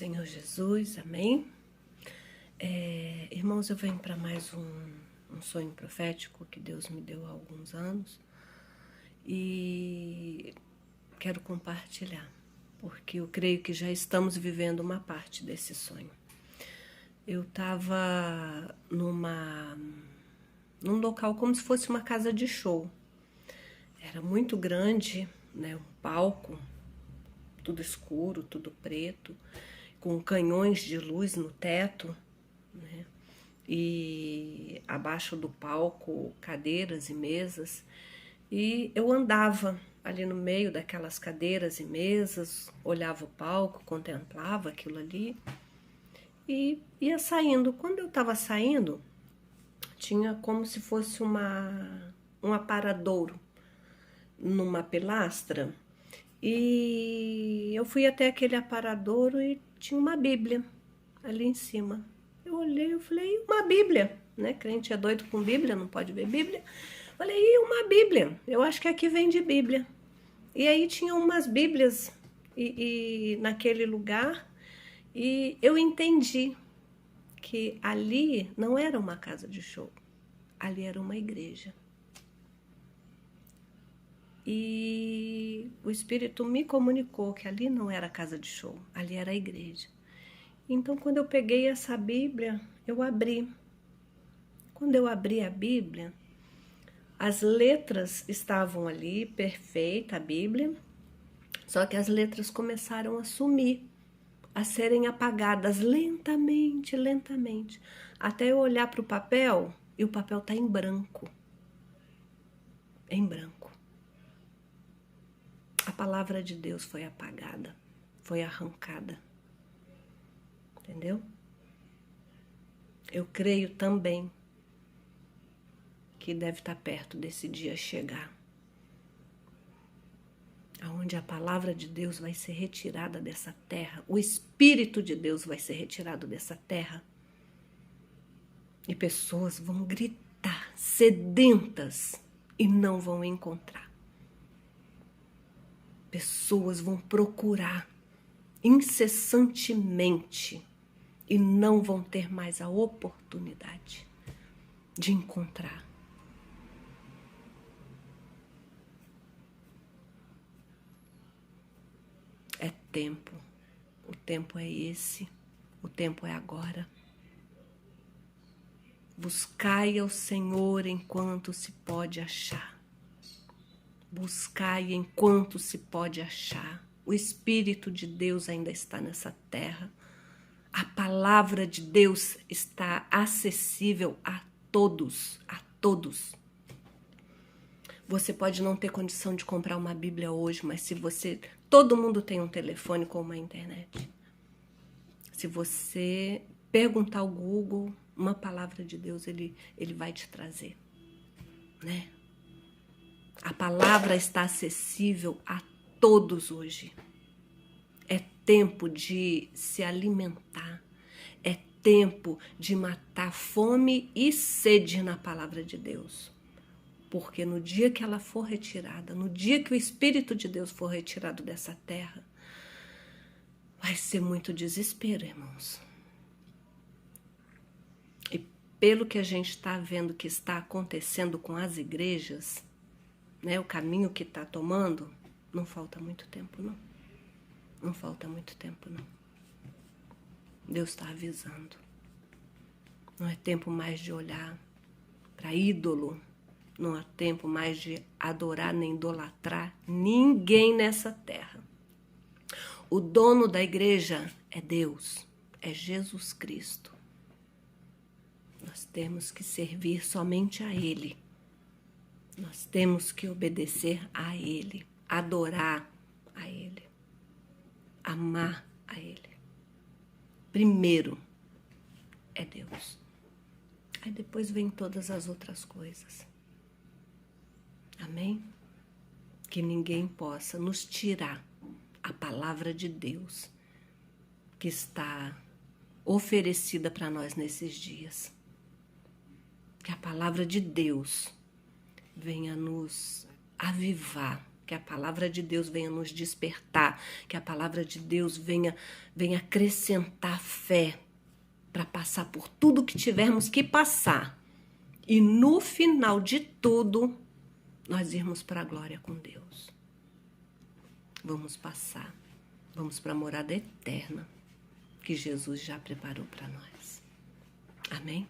Senhor Jesus, amém? Irmãos, eu venho para mais um sonho profético que Deus me deu há alguns anos e quero compartilhar, porque eu creio que já estamos vivendo uma parte desse sonho. Eu estava num local como se fosse uma casa de show. Era muito grande, né? Um palco, tudo escuro, tudo preto, com canhões de luz no teto, né? E abaixo do palco, cadeiras e mesas. E eu andava ali no meio daquelas cadeiras e mesas, olhava o palco, contemplava aquilo ali e ia saindo. Quando eu estava saindo, tinha como se fosse um aparadouro numa pilastra. E eu fui até aquele aparadouro e tinha uma Bíblia ali em cima. Eu olhei e falei, uma Bíblia, né? Crente é doido com Bíblia, não pode ver Bíblia. Falei, uma Bíblia, eu acho que aqui vem de Bíblia. E aí tinha umas Bíblias e naquele lugar e eu entendi que ali não era uma casa de show, ali era uma igreja. E o Espírito me comunicou que ali não era casa de show, ali era a igreja. Então, quando eu peguei essa Bíblia, eu abri. Quando eu abri a Bíblia, as letras estavam ali, perfeita a Bíblia, só que as letras começaram a sumir, a serem apagadas lentamente, lentamente, até eu olhar para o papel e o papel está em branco. Em branco. A palavra de Deus foi apagada, foi arrancada. Entendeu? Eu creio também que deve estar perto desse dia chegar, aonde a palavra de Deus vai ser retirada dessa terra, o Espírito de Deus vai ser retirado dessa terra e pessoas vão gritar sedentas e não vão encontrar. Pessoas vão procurar incessantemente e não vão ter mais a oportunidade de encontrar. É tempo, o tempo é esse, o tempo é agora. Buscai ao Senhor enquanto se pode achar. Buscai enquanto se pode achar. O Espírito de Deus ainda está nessa terra. A palavra de Deus está acessível a todos, a todos. Você pode não ter condição de comprar uma Bíblia hoje, mas se você... Todo mundo tem um telefone com uma internet. Se você perguntar ao Google uma palavra de Deus, ele vai te trazer, né? A palavra está acessível a todos hoje. É tempo de se alimentar. É tempo de matar fome e sede na palavra de Deus. Porque no dia que ela for retirada, no dia que o Espírito de Deus for retirado dessa terra, vai ser muito desespero, irmãos. E pelo que a gente está vendo que está acontecendo com as igrejas, né, o caminho que está tomando, não falta muito tempo, não. Não falta muito tempo, não. Deus está avisando. Não é tempo mais de olhar para ídolo. Não há tempo mais de adorar nem idolatrar ninguém nessa terra. O dono da igreja é Deus, é Jesus Cristo. Nós temos que servir somente a Ele. Nós temos que obedecer a Ele, adorar a Ele, amar a Ele. Primeiro é Deus. Aí depois vem todas as outras coisas. Amém? Que ninguém possa nos tirar a palavra de Deus que está oferecida para nós nesses dias. Que a palavra de Deus venha nos avivar, que a palavra de Deus venha nos despertar, que a palavra de Deus venha acrescentar fé para passar por tudo que tivermos que passar. E no final de tudo, nós irmos para a glória com Deus. Vamos passar, vamos para a morada eterna que Jesus já preparou para nós. Amém?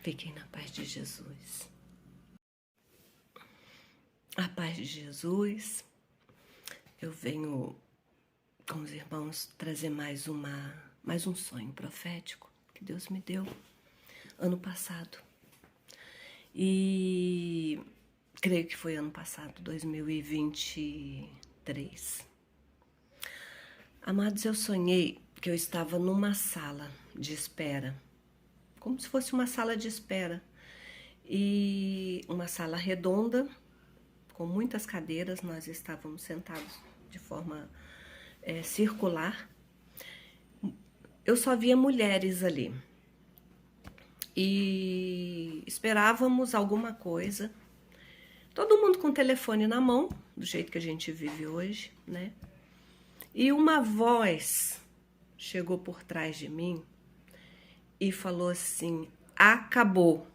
Fiquem na paz de Jesus. A paz de Jesus. Eu venho com os irmãos trazer mais um sonho profético que Deus me deu ano passado. E creio que foi ano passado, 2023. Amados, eu sonhei que eu estava numa sala de espera, como se fosse uma sala de espera, e uma sala redonda, com muitas cadeiras, nós estávamos sentados de forma circular. Eu só via mulheres ali e esperávamos alguma coisa. Todo mundo com o telefone na mão, do jeito que a gente vive hoje, né? E uma voz chegou por trás de mim e falou assim: acabou.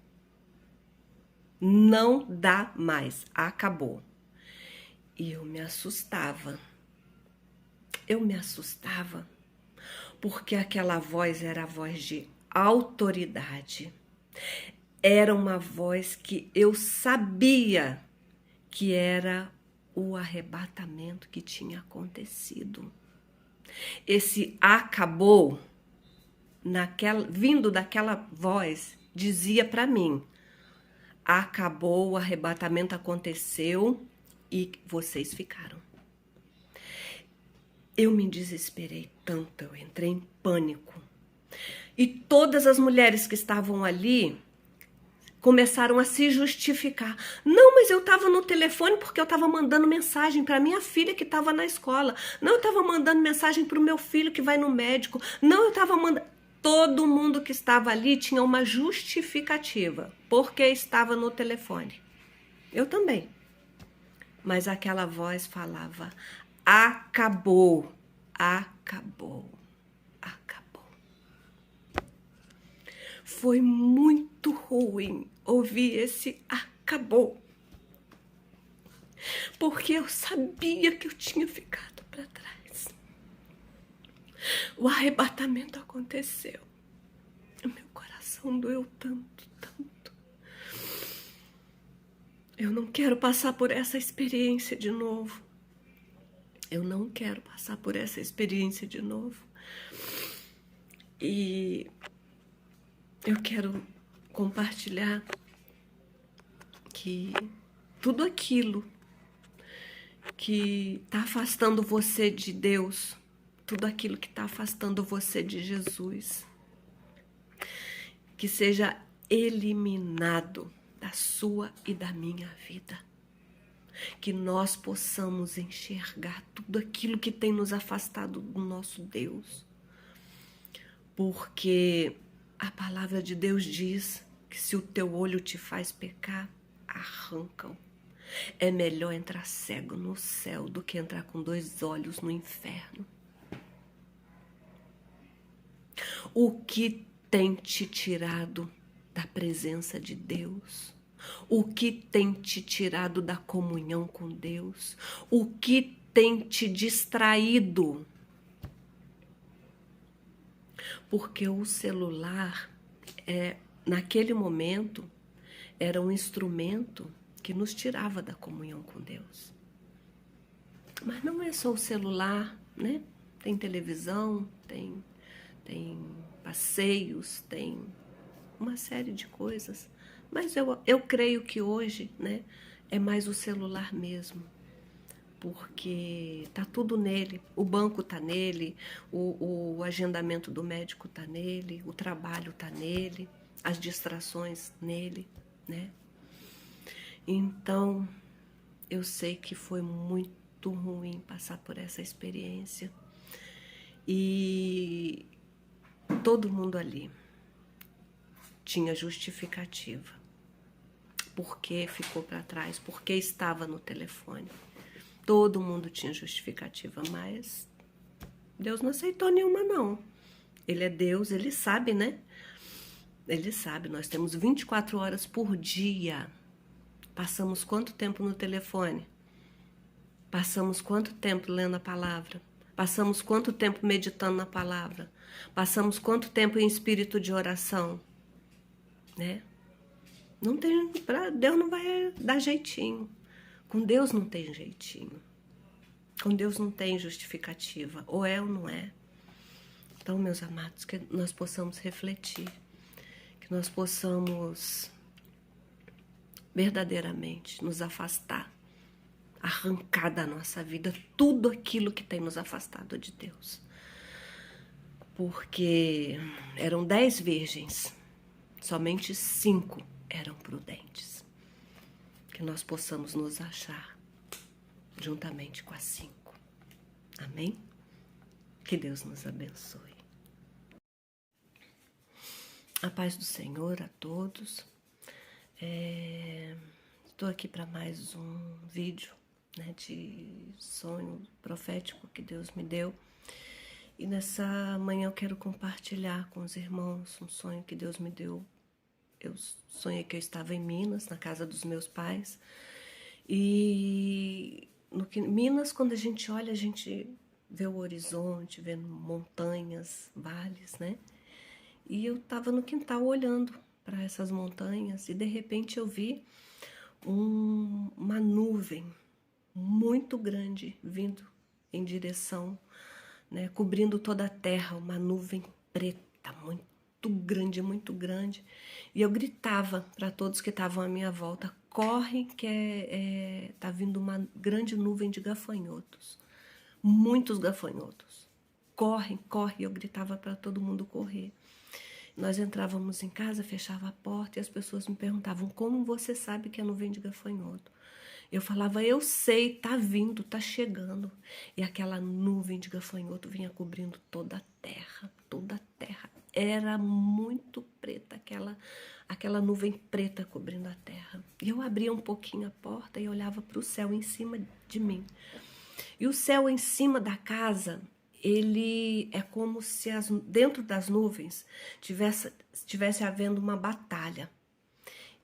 Não dá mais, acabou. E eu me assustava. Porque aquela voz era a voz de autoridade. Era uma voz que eu sabia que era o arrebatamento que tinha acontecido. Esse acabou, vindo daquela voz, dizia para mim: acabou, o arrebatamento aconteceu e vocês ficaram. Eu me desesperei tanto, eu entrei em pânico. E todas as mulheres que estavam ali começaram a se justificar. Não, mas eu estava no telefone porque eu estava mandando mensagem para minha filha que estava na escola. Não, eu estava mandando mensagem para o meu filho que vai no médico. Não, eu estava mandando... Todo mundo que estava ali tinha uma justificativa porque estava no telefone. Eu também. Mas aquela voz falava: acabou, acabou, acabou. Foi muito ruim ouvir esse acabou. Porque eu sabia que eu tinha ficado para trás. O arrebatamento aconteceu. O meu coração doeu tanto, tanto. Eu não quero passar por essa experiência de novo. Eu não quero passar por essa experiência de novo. E eu quero compartilhar que tudo aquilo que está afastando você de Deus, tudo aquilo que está afastando você de Jesus, que seja eliminado da sua e da minha vida. Que nós possamos enxergar tudo aquilo que tem nos afastado do nosso Deus. Porque a palavra de Deus diz que se o teu olho te faz pecar, arranca-o. É melhor entrar cego no céu do que entrar com 2 olhos no inferno. O que tem te tirado da presença de Deus? O que tem te tirado da comunhão com Deus? O que tem te distraído? Porque o celular, naquele momento, era um instrumento que nos tirava da comunhão com Deus. Mas não é só o celular, né? Tem televisão, tem passeios, tem uma série de coisas. Mas eu creio que hoje, né, é mais o celular mesmo. Porque tá tudo nele, o banco tá nele, o agendamento do médico tá nele, o trabalho tá nele, as distrações nele, né? Então, eu sei que foi muito ruim passar por essa experiência. E todo mundo ali tinha justificativa. Por que ficou para trás? Por que estava no telefone? Todo mundo tinha justificativa, mas Deus não aceitou nenhuma, não. Ele é Deus, ele sabe, né? Ele sabe, nós temos 24 horas por dia. Passamos quanto tempo no telefone? Passamos quanto tempo lendo a palavra? Passamos quanto tempo meditando na palavra? Passamos quanto tempo em espírito de oração? Né? Não tem, Deus não vai dar jeitinho. Com Deus não tem jeitinho. Com Deus não tem justificativa. Ou é ou não é. Então, meus amados, que nós possamos refletir. Que nós possamos verdadeiramente nos afastar. Arrancar da nossa vida tudo aquilo que tem nos afastado de Deus. Porque eram 10 virgens. Somente 5 eram prudentes. Que nós possamos nos achar juntamente com as 5. Amém? Que Deus nos abençoe. A paz do Senhor a todos. Estou aqui para mais um vídeo, né, de sonho profético que Deus me deu. E nessa manhã eu quero compartilhar com os irmãos um sonho que Deus me deu. Eu sonhei que eu estava em Minas, na casa dos meus pais. E Minas, quando a gente olha, a gente vê o horizonte, vê montanhas, vales, né? E eu estava no quintal olhando para essas montanhas e de repente eu vi uma nuvem muito grande vindo em direção, né, cobrindo toda a terra, uma nuvem preta, muito grande, muito grande. E eu gritava para todos que estavam à minha volta: corre que tá vindo uma grande nuvem de gafanhotos, muitos gafanhotos. Corre, corre. Eu gritava para todo mundo correr. Nós entrávamos em casa, fechava a porta e as pessoas me perguntavam: como você sabe que é nuvem de gafanhoto? Eu falava: eu sei, tá vindo, tá chegando. E aquela nuvem de gafanhoto vinha cobrindo toda a terra, toda a terra. Era muito preta, aquela nuvem preta cobrindo a terra. E eu abria um pouquinho a porta e olhava para o céu em cima de mim. E o céu em cima da casa, ele é como se dentro das nuvens tivesse havendo uma batalha.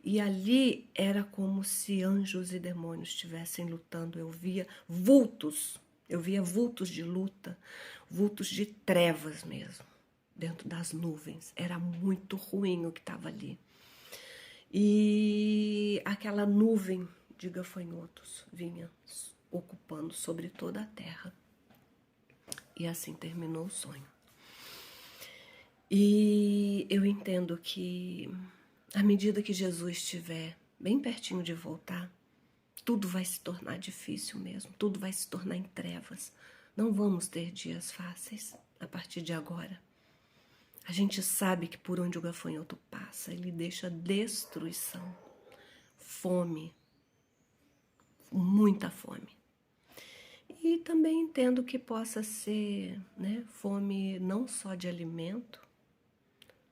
E ali era como se anjos e demônios estivessem lutando. Eu via vultos de luta, vultos de trevas mesmo, dentro das nuvens. Era muito ruim o que estava ali. E aquela nuvem de gafanhotos vinha ocupando sobre toda a terra. E assim terminou o sonho. E eu entendo que à medida que Jesus estiver bem pertinho de voltar, tudo vai se tornar difícil mesmo, tudo vai se tornar em trevas. Não vamos ter dias fáceis a partir de agora. A gente sabe que por onde o gafanhoto passa, ele deixa destruição, fome, muita fome. E também entendo que possa ser, né, fome não só de alimento,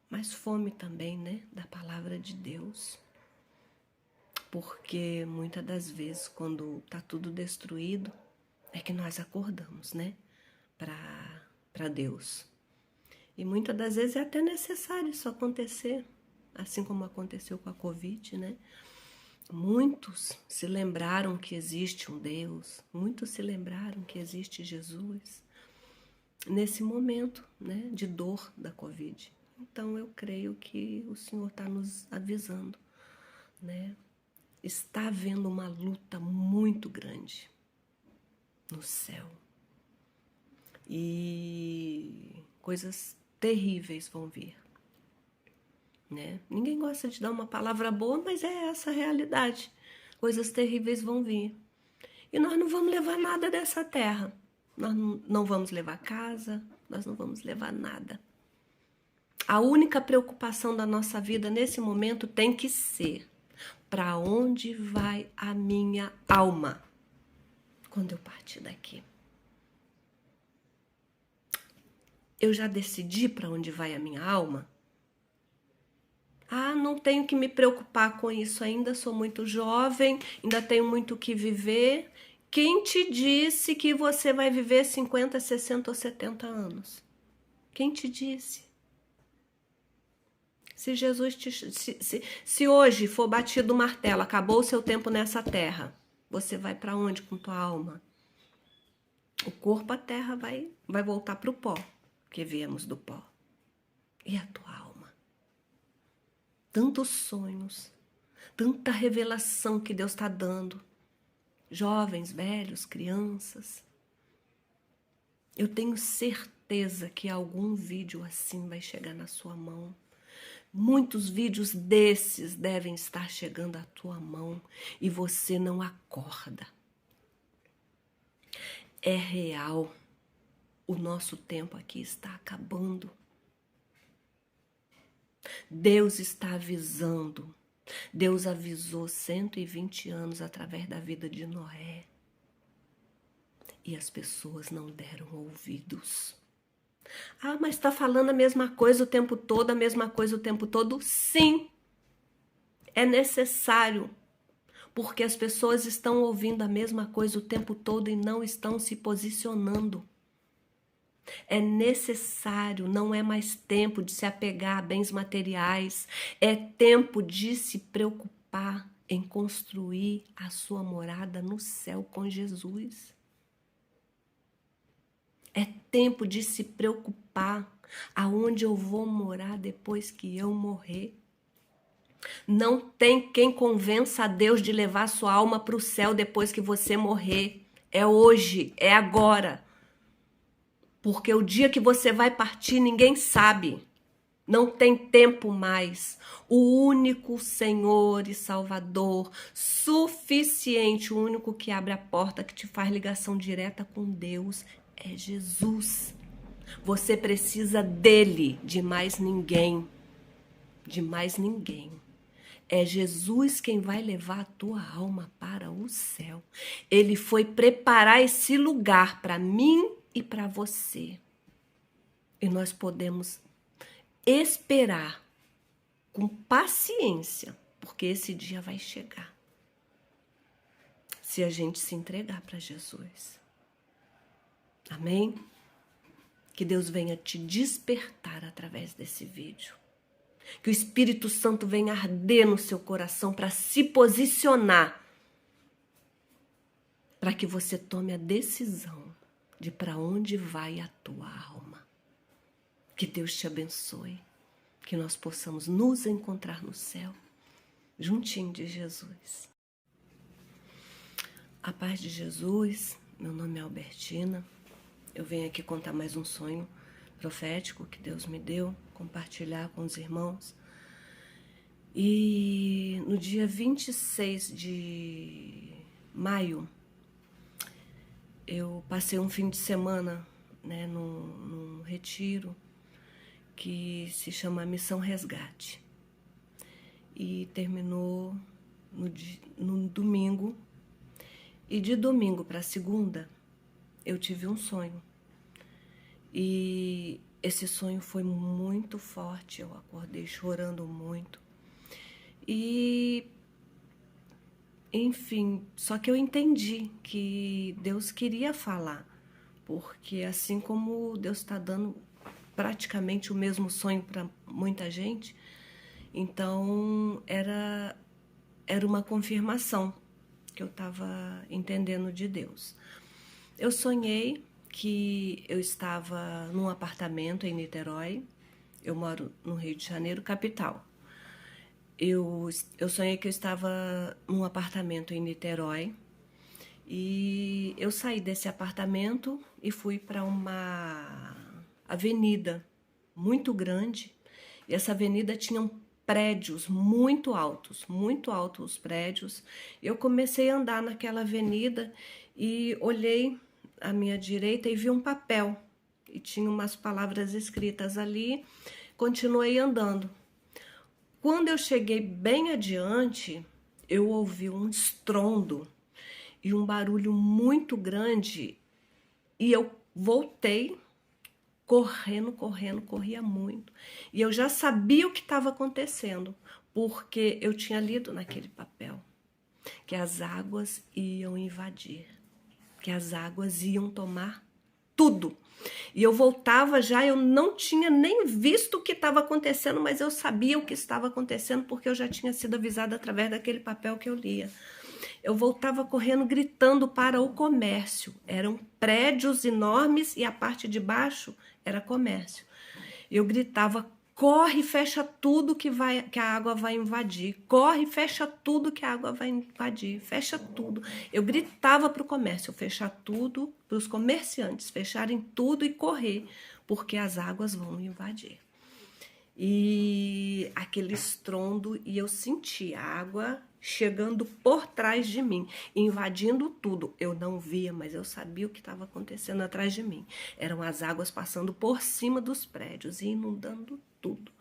mas fome também, né, da palavra de Deus. Porque muitas das vezes, quando está tudo destruído, é que nós acordamos, né, para Deus. E muitas das vezes é até necessário isso acontecer, assim como aconteceu com a Covid, né? Muitos se lembraram que existe um Deus, muitos se lembraram que existe Jesus nesse momento, né, de dor da Covid. Então eu creio que o Senhor está nos avisando, né? Está havendo uma luta muito grande no céu e coisas terríveis vão vir. Né? Ninguém gosta de dar uma palavra boa, mas é essa a realidade. Coisas terríveis vão vir. E nós não vamos levar nada dessa terra. Nós não vamos levar casa, nós não vamos levar nada. A única preocupação da nossa vida nesse momento tem que ser: para onde vai a minha alma quando eu partir daqui? Eu já decidi para onde vai a minha alma? Ah, não tenho que me preocupar com isso ainda, sou muito jovem, ainda tenho muito o que viver. Quem te disse que você vai viver 50, 60 ou 70 anos? Quem te disse? Se Jesus se hoje for batido o martelo, acabou o seu tempo nessa terra, você vai para onde com tua alma? O corpo, a terra vai voltar para o pó, que viemos do pó. E a tua alma? Tantos sonhos, tanta revelação que Deus está dando. Jovens, velhos, crianças. Eu tenho certeza que algum vídeo assim vai chegar na sua mão. Muitos vídeos desses devem estar chegando à tua mão e você não acorda. É real. O nosso tempo aqui está acabando. Deus está avisando. Deus avisou 120 anos através da vida de Noé. E as pessoas não deram ouvidos. Ah, mas está falando a mesma coisa o tempo todo, a mesma coisa o tempo todo? Sim, é necessário, porque as pessoas estão ouvindo a mesma coisa o tempo todo e não estão se posicionando. É necessário, não é mais tempo de se apegar a bens materiais, é tempo de se preocupar em construir a sua morada no céu com Jesus. É tempo de se preocupar aonde eu vou morar depois que eu morrer. Não tem quem convença a Deus de levar sua alma para o céu depois que você morrer. É hoje, é agora. Porque o dia que você vai partir, ninguém sabe. Não tem tempo mais. O único Senhor e Salvador suficiente, o único que abre a porta, que te faz ligação direta com Deus, é Jesus. Você precisa dele, de mais ninguém. De mais ninguém. É Jesus quem vai levar a tua alma para o céu. Ele foi preparar esse lugar para mim e para você. E nós podemos esperar com paciência, porque esse dia vai chegar. Se a gente se entregar para Jesus. Amém? Que Deus venha te despertar através desse vídeo. Que o Espírito Santo venha arder no seu coração para se posicionar. Para que você tome a decisão de para onde vai a tua alma. Que Deus te abençoe. Que nós possamos nos encontrar no céu, juntinho de Jesus. A paz de Jesus, meu nome é Albertina. Eu venho aqui contar mais um sonho profético que Deus me deu, compartilhar com os irmãos. E no dia 26 de maio, eu passei um fim de semana, né, num retiro que se chama Missão Resgate. E terminou no domingo. E de domingo para segunda, eu tive um sonho. E esse sonho foi muito forte, eu acordei chorando muito. E, enfim, só que eu entendi que Deus queria falar, porque assim como Deus está dando praticamente o mesmo sonho para muita gente, então era uma confirmação que eu estava entendendo de Deus. Eu sonhei que eu estava num apartamento em Niterói. Eu moro no Rio de Janeiro, capital. Eu sonhei que eu estava num apartamento em Niterói e eu saí desse apartamento e fui para uma avenida muito grande. E essa avenida tinha prédios muito altos os prédios. Eu comecei a andar naquela avenida e olhei à minha direita e vi um papel e tinha umas palavras escritas ali. Continuei andando. Quando eu cheguei bem adiante, eu ouvi um estrondo e um barulho muito grande e eu voltei correndo, corria muito. E eu já sabia o que estava acontecendo, porque eu tinha lido naquele papel que as águas iam invadir. que as águas iam tomar tudo. E eu voltava já, eu não tinha nem visto o que estava acontecendo, mas eu sabia o que estava acontecendo porque eu já tinha sido avisada através daquele papel que eu lia. Eu voltava correndo, gritando para o comércio. Eram prédios enormes e a parte de baixo era comércio. Eu gritava: corre, fecha tudo que a água vai invadir. Corre, fecha tudo que a água vai invadir. Fecha tudo. Eu gritava para o comércio fechar tudo, para os comerciantes fecharem tudo e correr, porque as águas vão invadir. E aquele estrondo, e eu senti a água chegando por trás de mim, invadindo tudo. Eu não via, mas eu sabia o que estava acontecendo atrás de mim. Eram as águas passando por cima dos prédios e inundando tudo.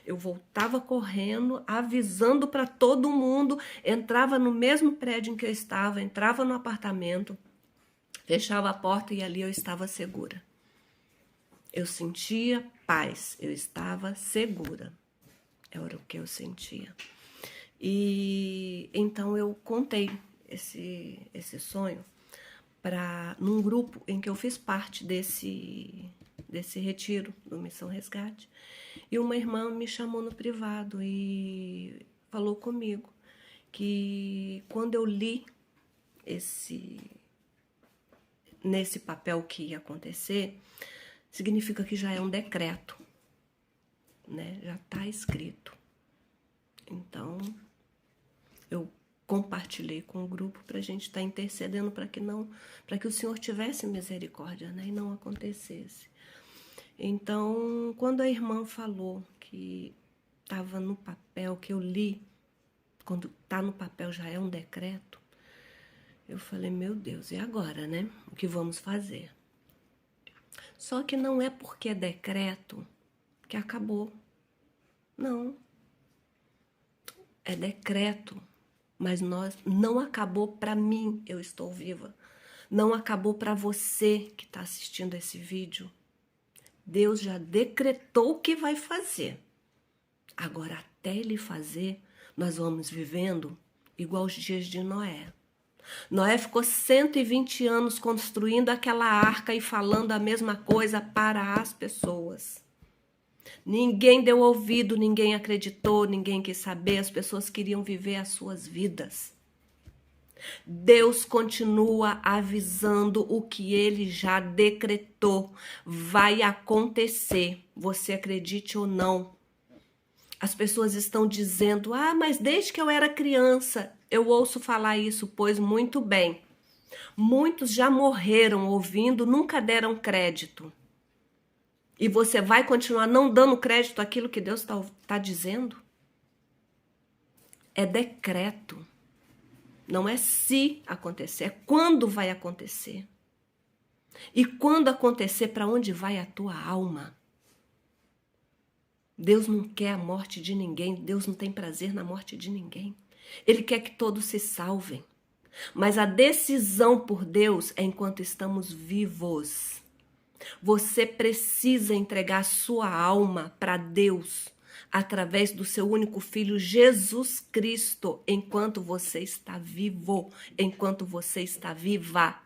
Eu voltava correndo, avisando para todo mundo, entrava no mesmo prédio em que eu estava, entrava no apartamento, fechava a porta e ali eu estava segura. Eu sentia paz, eu estava segura. Era o que eu sentia. E então eu contei esse sonho num grupo em que eu fiz parte desse retiro do Missão Resgate. E uma irmã me chamou no privado e falou comigo que quando eu li nesse papel que ia acontecer, significa que já é um decreto, né? Já está escrito. Então, eu compartilhei com o grupo para a gente estar intercedendo para que o Senhor tivesse misericórdia, né? E não acontecesse. Então, quando a irmã falou que estava no papel, que eu li, quando está no papel já é um decreto, eu falei, meu Deus, e agora, né? O que vamos fazer? Só que não é porque é decreto que acabou. Não. É decreto, mas não acabou para mim, eu estou viva. Não acabou para você que está assistindo esse vídeo. Deus já decretou o que vai fazer. Agora, até Ele fazer, nós vamos vivendo igual os dias de Noé. Noé ficou 120 anos construindo aquela arca e falando a mesma coisa para as pessoas. Ninguém deu ouvido, ninguém acreditou, ninguém quis saber, as pessoas queriam viver as suas vidas. Deus continua avisando o que Ele já decretou. Vai acontecer, você acredite ou não. As pessoas estão dizendo, mas desde que eu era criança, eu ouço falar isso, pois muito bem. Muitos já morreram ouvindo, nunca deram crédito. E você vai continuar não dando crédito àquilo que Deus está dizendo? É decreto. Não é se acontecer, é quando vai acontecer. E quando acontecer, para onde vai a tua alma? Deus não quer a morte de ninguém, Deus não tem prazer na morte de ninguém. Ele quer que todos se salvem. Mas a decisão por Deus é enquanto estamos vivos. Você precisa entregar a sua alma para Deus através do seu único filho Jesus Cristo, enquanto você está vivo, enquanto você está viva.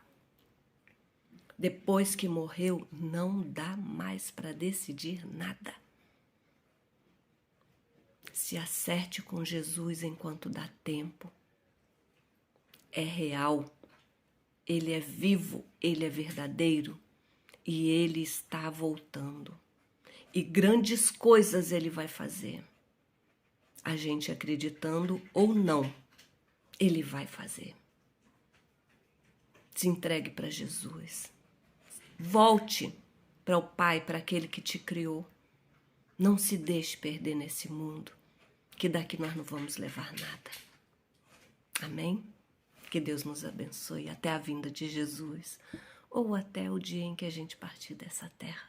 Depois que morreu, não dá mais para decidir nada. Se acerte com Jesus enquanto dá tempo. É real, Ele é vivo, Ele é verdadeiro. E Ele está voltando. E grandes coisas Ele vai fazer. A gente acreditando ou não, Ele vai fazer. Se entregue para Jesus. Volte para o Pai, para aquele que te criou. Não se deixe perder nesse mundo, que daqui nós não vamos levar nada. Amém? Que Deus nos abençoe até a vinda de Jesus. Ou até o dia em que a gente partir dessa terra,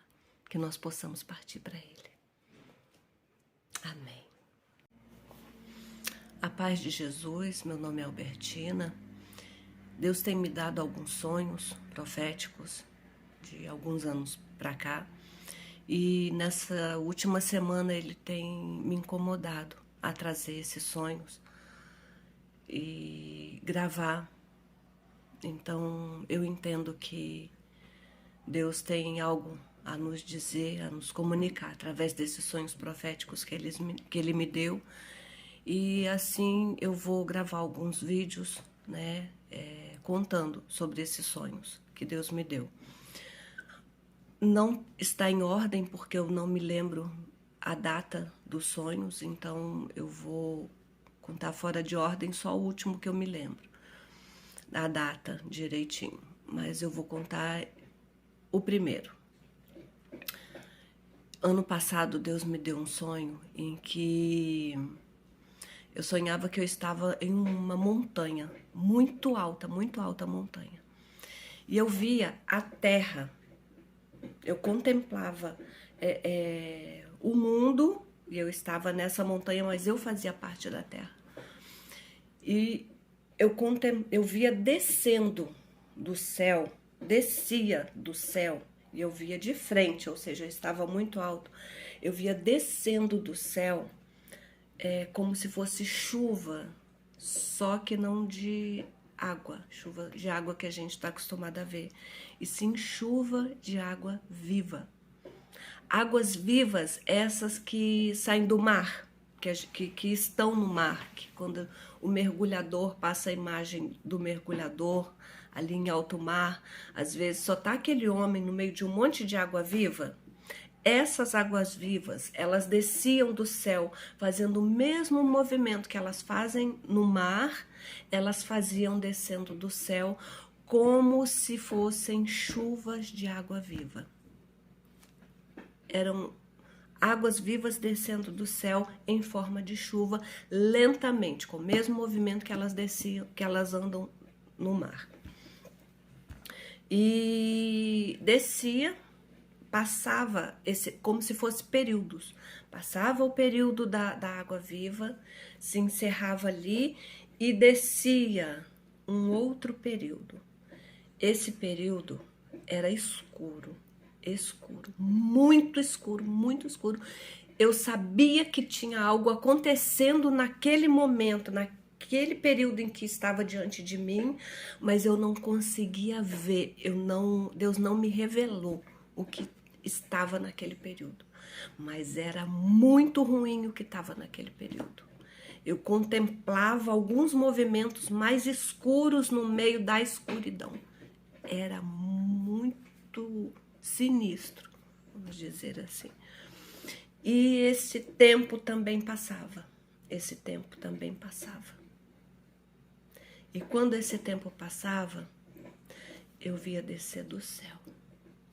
que nós possamos partir para Ele. Amém. A paz de Jesus, meu nome é Albertina. Deus tem me dado alguns sonhos proféticos de alguns anos para cá. E nessa última semana Ele tem me incomodado a trazer esses sonhos e gravar Então eu entendo que Deus tem algo a nos dizer, a nos comunicar através desses sonhos proféticos que Ele me deu. E assim eu vou gravar alguns vídeos, né, contando sobre esses sonhos que Deus me deu. Não está em ordem porque eu não me lembro a data dos sonhos, então eu vou contar fora de ordem só o último que eu me lembro, a data direitinho, mas eu vou contar o primeiro. Ano passado Deus me deu um sonho em que eu sonhava que eu estava em uma montanha, muito alta montanha. E eu via a terra, eu contemplava o mundo, e eu estava nessa montanha, mas eu fazia parte da terra. E eu via descendo do céu, descia do céu, e eu via de frente, ou seja, eu estava muito alto. Eu via descendo do céu como se fosse chuva, só que não de água, chuva de água que a gente está acostumado a ver, e sim chuva de água viva. Águas vivas, essas que saem do mar, que estão no mar, que quando o mergulhador passa a imagem do mergulhador ali em alto mar, às vezes só tá aquele homem no meio de um monte de água viva. Essas águas vivas, elas desciam do céu, fazendo o mesmo movimento que elas fazem no mar, elas faziam descendo do céu, como se fossem chuvas de água viva. Eram águas vivas descendo do céu em forma de chuva, lentamente, com o mesmo movimento que elas desciam, que elas andam no mar. E descia, passava como se fosse períodos. Passava o período da água viva, se encerrava ali e descia um outro período. Esse período era escuro, muito escuro, muito escuro. Eu sabia que tinha algo acontecendo naquele momento, naquele período em que estava diante de mim, mas eu não conseguia ver, Deus não me revelou o que estava naquele período, mas era muito ruim o que estava naquele período. Eu contemplava alguns movimentos mais escuros no meio da escuridão. Era muito sinistro, vamos dizer assim. E esse tempo também passava. E quando esse tempo passava, eu via descer do céu.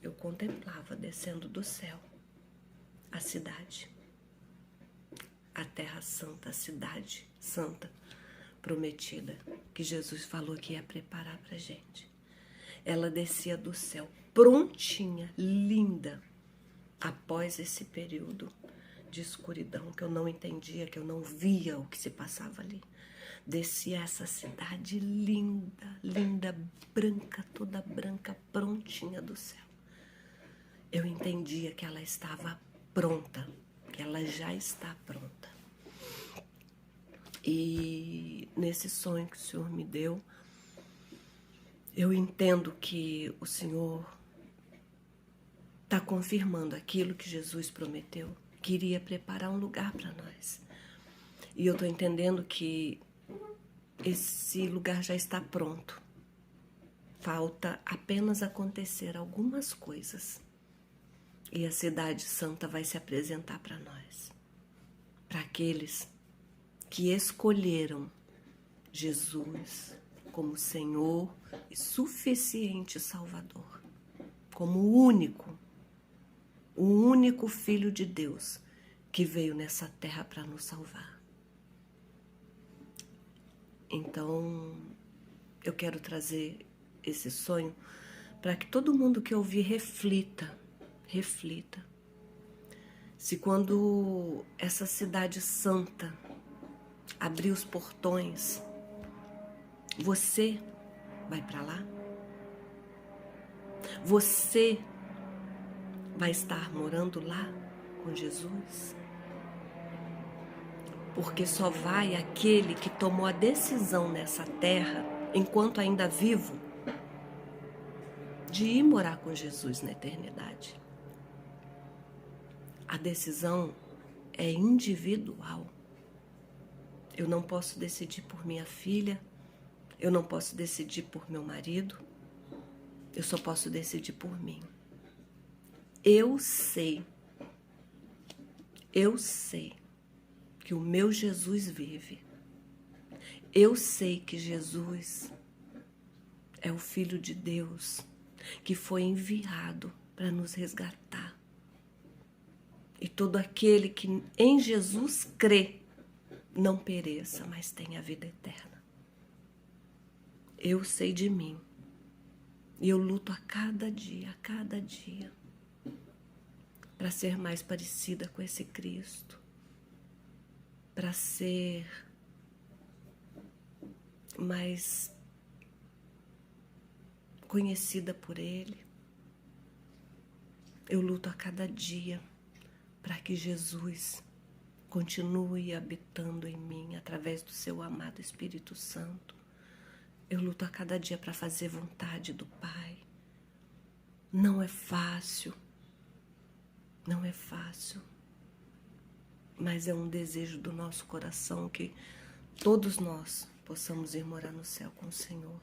Eu contemplava descendo do céu a cidade, a terra santa, a cidade santa prometida, que Jesus falou que ia preparar pra gente. Ela descia do céu, prontinha, linda, após esse período de escuridão, que eu não entendia, que eu não via o que se passava ali. Descia essa cidade linda, linda, branca, toda branca, prontinha do céu. Eu entendia que ela estava pronta, que ela já está pronta. E nesse sonho que o Senhor me deu, eu entendo que o Senhor está confirmando aquilo que Jesus prometeu, que iria preparar um lugar para nós. E eu estou entendendo que esse lugar já está pronto. Falta apenas acontecer algumas coisas. E a cidade santa vai se apresentar para nós. Para aqueles que escolheram Jesus como Senhor e suficiente Salvador. Como o único Filho de Deus que veio nessa terra para nos salvar. Então, eu quero trazer esse sonho para que todo mundo que ouvir reflita. Se quando essa cidade santa abrir os portões, você vai para lá? Você vai estar morando lá com Jesus? Porque só vai aquele que tomou a decisão nessa terra, enquanto ainda vivo, de ir morar com Jesus na eternidade. A decisão é individual. Eu não posso decidir por minha filha, eu não posso decidir por meu marido, eu só posso decidir por mim. Eu sei que o meu Jesus vive. Eu sei que Jesus é o Filho de Deus que foi enviado para nos resgatar. E todo aquele que em Jesus crê não pereça, mas tenha a vida eterna. Eu sei de mim. E eu luto a cada dia, para ser mais parecida com esse Cristo. Para ser mais conhecida por Ele. Eu luto a cada dia para que Jesus continue habitando em mim através do seu amado Espírito Santo. Eu luto a cada dia para fazer vontade do Pai. Não é fácil, mas é um desejo do nosso coração que todos nós possamos ir morar no céu com o Senhor.